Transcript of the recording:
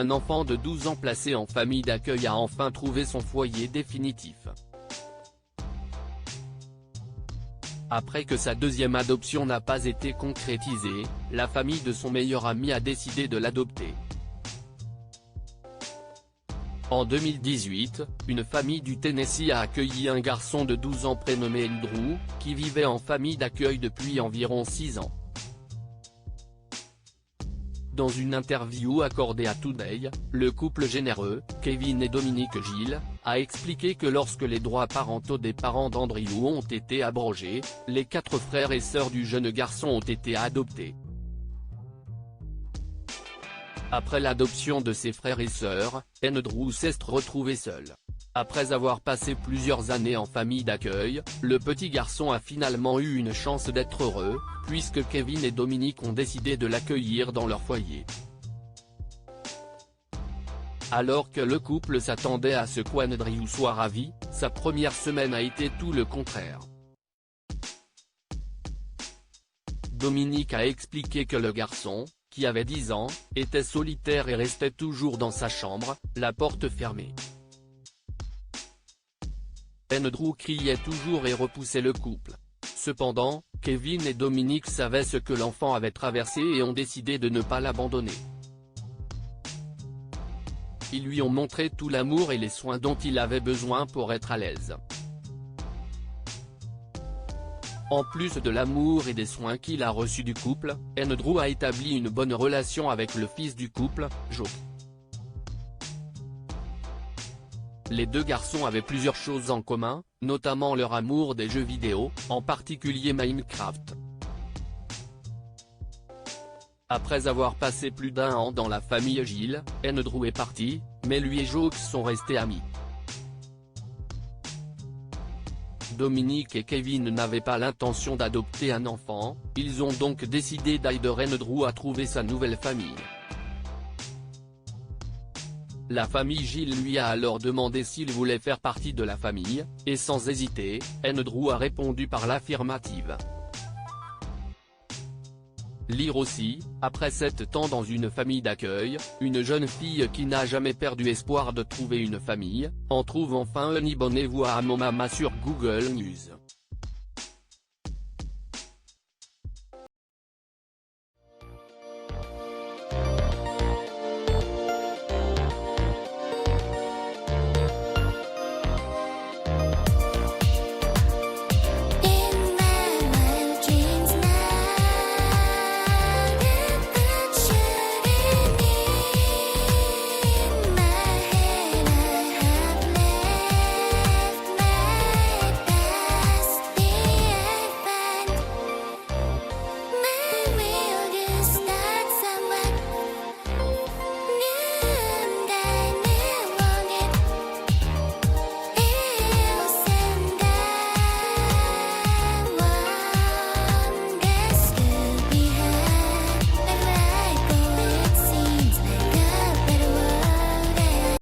un enfant de 12 ans placé en famille d'accueil a enfin trouvé son foyer définitif. Après que sa deuxième adoption n'a pas été concrétisée, la famille de son meilleur ami a décidé de l'adopter. En 2018, une famille du Tennessee a accueilli un garçon de 12 ans prénommé Andrew, qui vivait en famille d'accueil depuis environ 6 ans. Dans une interview accordée à Today, le couple généreux, Kevin et Dominique Gill, a expliqué que lorsque les droits parentaux des parents d'Andrew ont été abrogés, les 4 frères et sœurs du jeune garçon ont été adoptés. Après l'adoption de ses frères et sœurs, Andrew s'est retrouvé seul. Après avoir passé plusieurs années en famille d'accueil, le petit garçon a finalement eu une chance d'être heureux, puisque Kevin et Dominique ont décidé de l'accueillir dans leur foyer. Alors que le couple s'attendait à ce qu'Andrew soit ravi, sa première semaine a été tout le contraire. Dominique a expliqué que le garçon, qui avait 10 ans, était solitaire et restait toujours dans sa chambre, la porte fermée. Andrew criait toujours et repoussait le couple. Cependant, Kevin et Dominique savaient ce que l'enfant avait traversé et ont décidé de ne pas l'abandonner. Ils lui ont montré tout l'amour et les soins dont il avait besoin pour être à l'aise. En plus de l'amour et des soins qu'il a reçus du couple, Andrew a établi une bonne relation avec le fils du couple, Joe. Les deux garçons avaient plusieurs choses en commun, notamment leur amour des jeux vidéo, en particulier Minecraft. Après avoir passé plus d'1 an dans la famille Gill, Andrew est parti, mais lui et Joe sont restés amis. Dominique et Kevin n'avaient pas l'intention d'adopter un enfant, ils ont donc décidé d'aider Andrew à trouver sa nouvelle famille. La famille Gill lui a alors demandé s'il voulait faire partie de la famille, et sans hésiter, Andrew a répondu par l'affirmative. Lire aussi, après 7 ans dans une famille d'accueil, une jeune fille qui n'a jamais perdu espoir de trouver une famille, en trouve enfin un. Abonnez-vous à Momama sur Google News.